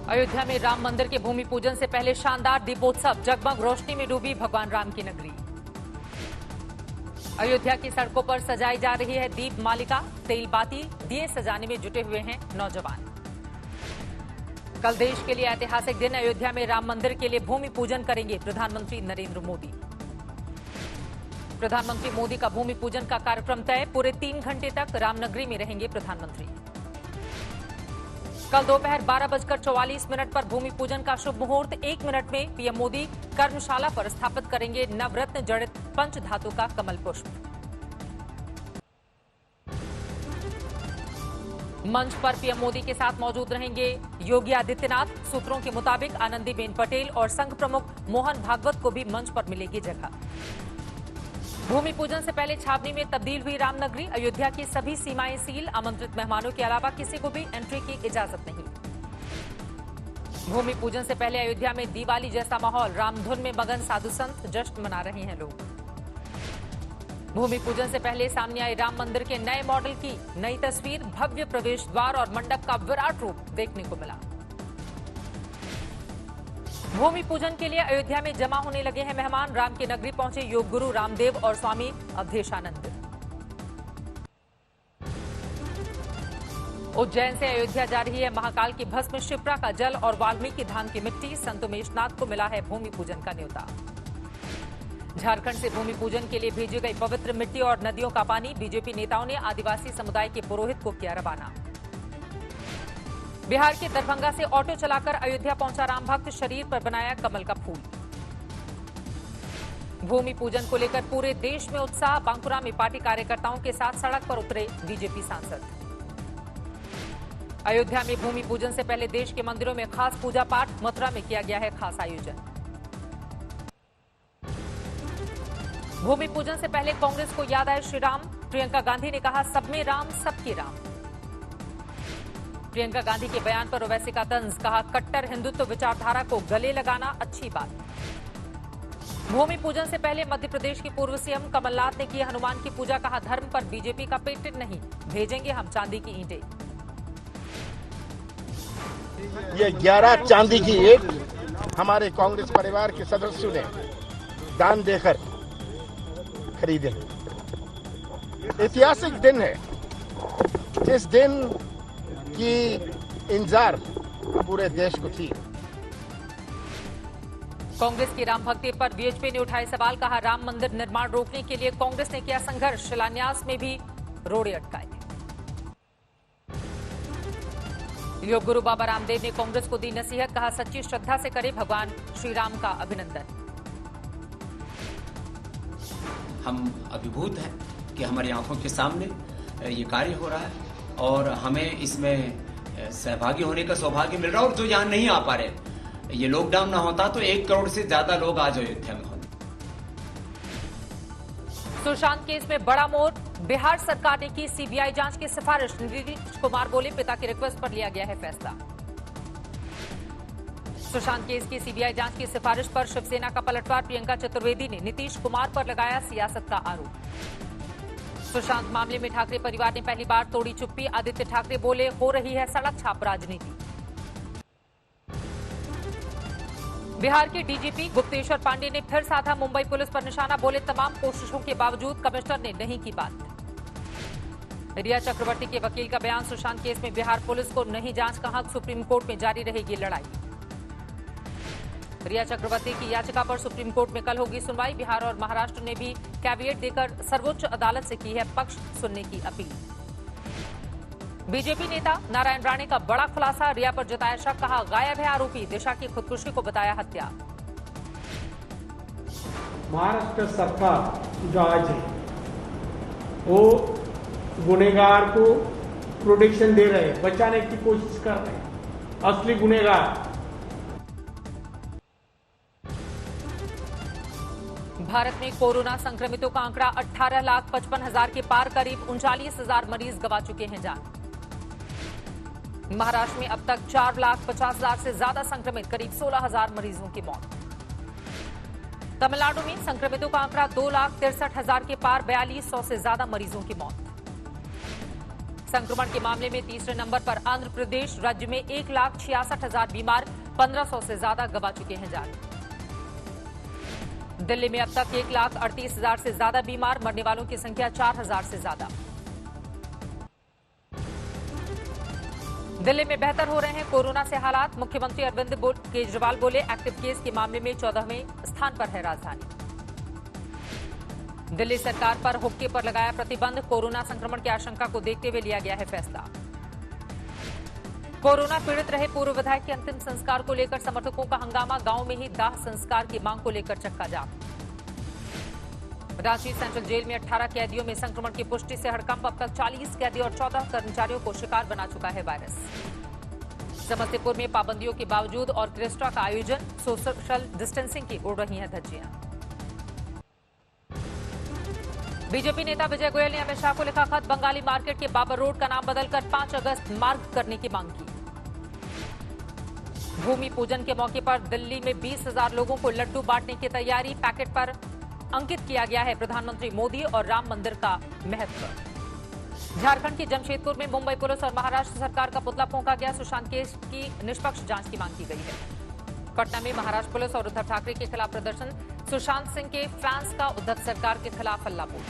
अयोध्या में राम मंदिर के भूमि पूजन से पहले शानदार दीपोत्सव, जगमग रोशनी में डूबी भगवान राम की नगरी। अयोध्या की सड़कों पर सजाई जा रही है दीप मालिका, तेल बाती दिए सजाने में जुटे हुए हैं नौजवान। कल देश के लिए ऐतिहासिक दिन, अयोध्या में राम मंदिर के लिए भूमि पूजन करेंगे प्रधानमंत्री नरेंद्र मोदी। प्रधानमंत्री मोदी का भूमि पूजन का कार्यक्रम तय, पूरे 3 घंटे तक रामनगरी में रहेंगे प्रधानमंत्री। कल दोपहर 12:44 पर भूमि पूजन का शुभ मुहूर्त। 1 मिनट में पीएम मोदी कर्मशाला पर स्थापित करेंगे नवरत्न जड़ित पंच धातु का कमल पुष्प। मंच पर पीएम मोदी के साथ मौजूद रहेंगे योगी आदित्यनाथ। सूत्रों के मुताबिक आनंदीबेन पटेल और संघ प्रमुख मोहन भागवत को भी मंच पर मिलेगी जगह। भूमि पूजन से पहले छावनी में तब्दील हुई रामनगरी। अयोध्या की सभी सीमाएं सील, आमंत्रित मेहमानों के अलावा किसी को भी एंट्री की इजाजत नहीं। भूमि पूजन से पहले अयोध्या में दिवाली जैसा माहौल, रामधुन में मगन साधु संत जश्न मना रहे हैं लोग। भूमि पूजन से पहले सामने आई राम मंदिर के नए मॉडल की नई तस्वीर, भव्य प्रवेश द्वार और मंडप का विराट रूप देखने को मिला। भूमि पूजन के लिए अयोध्या में जमा होने लगे हैं मेहमान। राम की नगरी पहुंचे योग गुरु रामदेव और स्वामी अवधेशानंद। उज्जैन से अयोध्या जा रही है महाकाल की भस्म, शिप्रा का जल और वाल्मीकि धाम की मिट्टी। संत उमेशनाथ को मिला है भूमि पूजन का न्योता। झारखंड से भूमि पूजन के लिए भेजी गई पवित्र मिट्टी और नदियों का पानी। बीजेपी नेताओं ने आदिवासी समुदाय के पुरोहित को किया रवाना। बिहार के दरभंगा से ऑटो चलाकर अयोध्या पहुंचा राम भक्त, शरीर पर बनाया कमल का फूल। भूमि पूजन को लेकर पूरे देश में उत्साह। बांकुरा में पार्टी कार्यकर्ताओं के साथ सड़क पर उतरे बीजेपी सांसद। अयोध्या में भूमि पूजन से पहले देश के मंदिरों में खास पूजा पाठ, मथुरा में किया गया है खास आयोजन। भूमि पूजन से पहले कांग्रेस को याद आए श्री राम। प्रियंका गांधी ने कहा, सब में राम सबकी राम। प्रियंका गांधी के बयान पर ओवैसी का तंज, कहा कट्टर हिंदुत्व विचारधारा को गले लगाना अच्छी बात। भूमि पूजन से पहले मध्य प्रदेश के पूर्व सीएम कमलनाथ ने की हनुमान की पूजा, कहा धर्म पर बीजेपी का पेटेंट नहीं, भेजेंगे हम चांदी की ईंटें। ये 11 चांदी की ईंट हमारे कांग्रेस परिवार के सदस्यों ने दान देकर खरीदे। ऐतिहासिक दिन है, जिस दिन की इंतजार पूरे देश को थी। कांग्रेस की राम भक्ति पर बीएचपी ने उठाए सवाल, कहा राम मंदिर निर्माण रोकने के लिए कांग्रेस ने किया संघर्ष, शिलान्यास में भी रोड़े अटकाए। योग गुरु बाबा रामदेव ने कांग्रेस को दी नसीहत, कहा सच्ची श्रद्धा से करे भगवान श्री राम का अभिनंदन। हम अभिभूत हैं कि हमारी आंखों के सामने ये कार्य हो रहा है और हमें इसमें सहभागी होने का सौभाग्य मिल रहा है। और जो यहाँ नहीं आ पा रहे, ये लॉकडाउन ना होता तो 1 करोड़ से ज्यादा लोग आज अयोध्या में होते। सुशांत केस में बड़ा मोड़, बिहार सरकार ने की सीबीआई जांच की सिफारिश। नीतीश कुमार बोले, पिता की रिक्वेस्ट पर लिया गया है फैसला। सुशांत केस की सीबीआई जांच की सिफारिश पर शिवसेना का पलटवार। प्रियंका चतुर्वेदी ने नीतीश कुमार पर लगाया सियासत का आरोप। सुशांत मामले में ठाकरे परिवार ने पहली बार तोड़ी चुप्पी। आदित्य ठाकरे बोले, हो रही है सड़क छाप राजनीति। बिहार के डीजीपी गुप्तेश्वर पांडे ने फिर साधा मुंबई पुलिस पर निशाना, बोले तमाम कोशिशों के बावजूद कमिश्नर ने नहीं की बात। रिया चक्रवर्ती के वकील का बयान, सुशांत केस में बिहार पुलिस को नहीं जांच का हक, सुप्रीम कोर्ट में जारी रहेगी लड़ाई। रिया चक्रवर्ती की याचिका पर सुप्रीम कोर्ट में कल होगी सुनवाई। बिहार और महाराष्ट्र ने भी कैविएट देकर सर्वोच्च अदालत से की है पक्ष सुनने की अपील। बीजेपी नेता नारायण राणे का बड़ा खुलासा, रिया पर जताया शक, कहा गायब है आरोपी, दिशा की खुदकुशी को बताया हत्या। महाराष्ट्र सरकार जो आज है वो गुनेगार को प्रोटेक्शन दे रहे हैं, बचाने की कोशिश कर रहे हैं। असली गुनेगार भारत में कोरोना संक्रमितों का आंकड़ा 18,55,000 के पार, करीब 39,000 मरीज गंवा चुके हैं जान। महाराष्ट्र में अब तक 4,50,000 से ज्यादा संक्रमित, करीब 16,000 मरीजों की मौत। तमिलनाडु में संक्रमितों का आंकड़ा 2,63,000 के पार, 4,200 से ज्यादा मरीजों की मौत। संक्रमण के मामले में तीसरे नंबर पर आंध्र प्रदेश। राज्य में 1,66,000 बीमार, 1,500 से ज्यादा गंवा चुके हैं जान। दिल्ली में अब तक 1,38,000 से ज्यादा बीमार, मरने वालों की संख्या 4,000 से ज्यादा। दिल्ली में बेहतर हो रहे हैं कोरोना से हालात। मुख्यमंत्री अरविंद केजरीवाल बोले, एक्टिव केस के मामले में 14वें स्थान पर है राजधानी। दिल्ली सरकार पर हुक्के पर लगाया प्रतिबंध, कोरोना संक्रमण की आशंका को देखते हुए लिया गया है फैसला। कोरोना पीड़ित रहे पूर्व विधायक के अंतिम संस्कार को लेकर समर्थकों का हंगामा, गांव में ही दाह संस्कार की मांग को लेकर चक्का जाम। रांची सेंट्रल जेल में 18 कैदियों में संक्रमण की पुष्टि से हड़कंप, अब तक 40 कैदी और 14 कर्मचारियों को शिकार बना चुका है वायरस। समस्तीपुर में पाबंदियों के बावजूद ऑर्केस्ट्रा का आयोजन, सोशल डिस्टेंसिंग की उड़ रही हैं धज्जियां। बीजेपी नेता विजय गोयल ने अमित शाह को लिखा खत, बंगाली मार्केट के बाबर रोड का नाम बदलकर 5 अगस्त मार्ग करने की मांग की। भूमि पूजन के मौके पर दिल्ली में 20,000 लोगों को लड्डू बांटने की तैयारी, पैकेट पर अंकित किया गया है प्रधानमंत्री मोदी और राम मंदिर का महत्व। झारखंड के जमशेदपुर में मुंबई पुलिस और महाराष्ट्र सरकार का पुतला फूंका गया, सुशांत केस की निष्पक्ष जांच की मांग की गई है। पटना में महाराष्ट्र पुलिस और उद्धव ठाकरे के खिलाफ प्रदर्शन, सुशांत सिंह के फैंस का उद्धव सरकार के खिलाफ हल्लाबोल।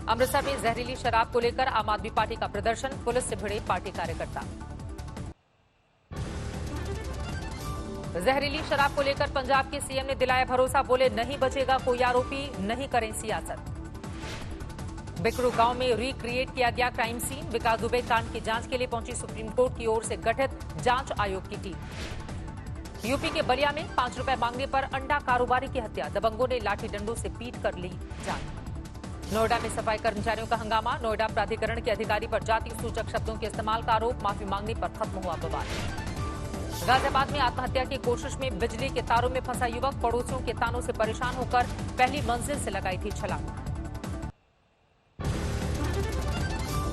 अमृतसर में जहरीली शराब को लेकर आम आदमी पार्टी का प्रदर्शन, पुलिस से भिड़े पार्टी कार्यकर्ता। जहरीली शराब को लेकर पंजाब के सीएम ने दिलाया भरोसा, बोले नहीं बचेगा कोई आरोपी, नहीं करें सियासत। बिकरू गांव में रिक्रिएट किया गया क्राइम सीन, विकास दुबे कांड की जांच के लिए पहुंची सुप्रीम कोर्ट की ओर से गठित जांच आयोग की टीम। यूपी के बलिया में 5 रुपए मांगने पर अंडा कारोबारी की हत्या, दबंगों ने लाठी डंडों से पीट कर ली जान। नोएडा में सफाई कर्मचारियों का हंगामा, नोएडा प्राधिकरण के अधिकारी पर जाति सूचक शब्दों के इस्तेमाल का आरोप, माफी मांगने पर खत्म हुआ विवाद। गाजियाबाद में आत्महत्या की कोशिश में बिजली के तारों में फंसा युवक, पड़ोसियों के तानों से परेशान होकर पहली मंजिल से लगाई थी छलांग।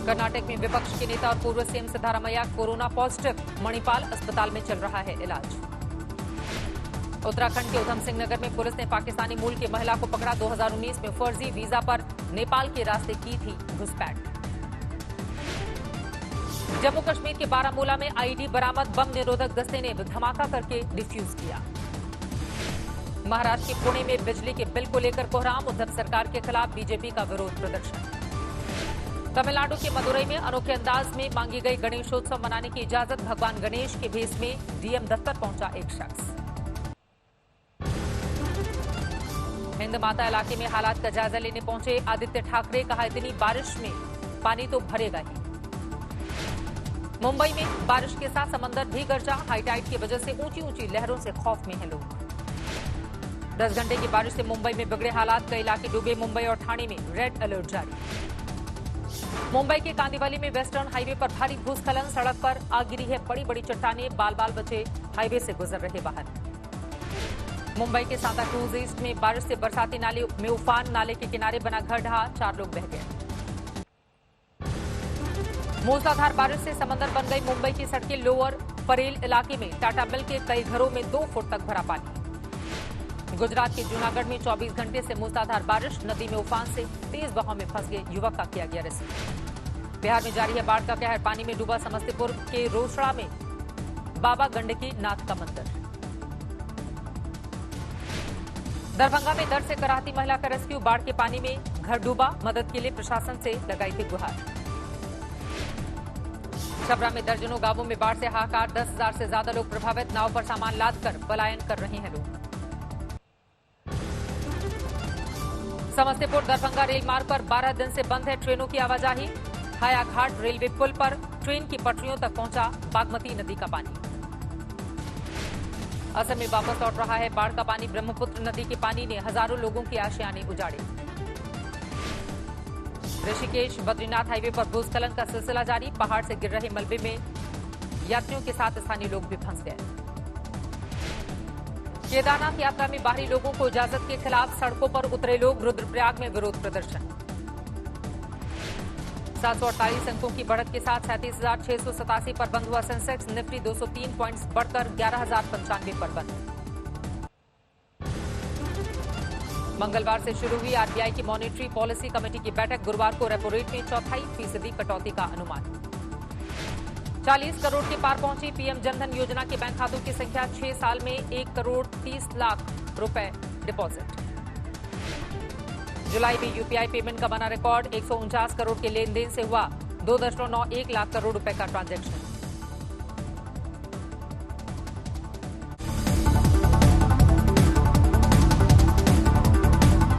कर्नाटक में विपक्ष के नेता और पूर्व CM Siddaramaiah corona positive, Manipal अस्पताल में चल रहा है इलाज। उत्तराखंड के उधम सिंह नगर में पुलिस ने पाकिस्तानी मूल की महिला को पकड़ा, 2019 में फर्जी वीजा पर नेपाल के रास्ते की थी घुसपैठ। जम्मू कश्मीर के बारामूला में आईडी बरामद, बम निरोधक दस्ते ने धमाका करके डिफ्यूज किया। महाराष्ट्र के पुणे में बिजली के बिल को लेकर कोहराम, उद्धव सरकार के खिलाफ बीजेपी का विरोध प्रदर्शन। तमिलनाडु के मदुरई में अनोखे अंदाज में मांगी गई गणेशोत्सव मनाने की इजाजत, भगवान गणेश के भेष में डीएम दफ्तर पहुंचा एक शख्स। हिंद माता इलाके में हालात का जायजा लेने पहुंचे आदित्य ठाकरे, कहा इतनी बारिश में पानी तो भरेगा ही। मुंबई में बारिश के साथ समंदर भी गरजा, हाईटाइड की वजह से ऊंची ऊंची लहरों से खौफ में हैं लोग। 10 घंटे की बारिश से मुंबई में बिगड़े हालात, कई इलाके डूबे, मुंबई और ठाणे में रेड अलर्ट जारी। मुंबई के कांदिवली में वेस्टर्न हाईवे पर भारी भूस्खलन, सड़क पर आ गिरी है बड़ी बड़ी चट्टानें, बाल बाल बचे हाईवे से गुजर रहे वाहन। मुंबई के सांता क्रूज ईस्ट में बारिश से बरसाती नाले में उफान, नाले के किनारे बना घर ढहा, 4 लोग बह गए। मूसलाधार बारिश से समंदर बन गई मुंबई की सड़कें, लोअर परेल इलाके में टाटा मिल के कई घरों में 2 फुट तक भरा पानी। गुजरात के जूनागढ़ में 24 घंटे से मूसलाधार बारिश, नदी में उफान से तेज बहाव में फंस गए युवक का किया गया रेस्क्यू। बिहार में जारी है बाढ़ का कहर, पानी में डूबा समस्तीपुर के रोसड़ा में बाबा गंडकी नाथ का मंदिर। दरभंगा में दर्द से कराहती महिला का रेस्क्यू, बाढ़ के पानी में घर डूबा, मदद के लिए प्रशासन से लगाई थी गुहार। छपरा में दर्जनों गांवों में बाढ़ से हाहाकार, 10,000 से ज्यादा लोग प्रभावित, नाव पर सामान लादकर पलायन कर रहे हैं लोग। समस्तीपुर दरभंगा रेल मार्ग पर 12 दिन से बंद है ट्रेनों की आवाजाही, हायाघाट रेलवे पुल पर ट्रेन की पटरियों तक पहुंचा बागमती नदी का पानी। असम में वापस लौट रहा है बाढ़ का पानी, ब्रह्मपुत्र नदी के पानी ने हजारों लोगों के आशियाने उजाड़े। ऋषिकेश बद्रीनाथ हाईवे पर भूस्खलन का सिलसिला जारी, पहाड़ से गिर रहे मलबे में यात्रियों के साथ स्थानीय लोग भी फंस गए। केदारनाथ यात्रा में बाहरी लोगों को इजाजत के खिलाफ सड़कों पर उतरे लोग, रुद्रप्रयाग में विरोध प्रदर्शन। 748 अंकों की बढ़त के साथ 37,687 पर बंद हुआ सेंसेक्स, निफ्टी 203 पॉइंट्स बढ़कर 11,095 पर बंद। मंगलवार से शुरू हुई आरबीआई की मॉनेटरी पॉलिसी कमेटी की बैठक। गुरुवार को रेपो रेट में 0.25% कटौती का अनुमान। 40 करोड़ के पार पहुंची पीएम जनधन योजना के बैंक खातों की संख्या। 6 साल में 1 करोड़ 30 लाख रुपए डिपॉजिट। जुलाई में यूपीआई पेमेंट का बना रिकॉर्ड। 149 करोड़ के लेन देन से हुआ 2.91 लाख करोड़ रुपए का ट्रांजैक्शन।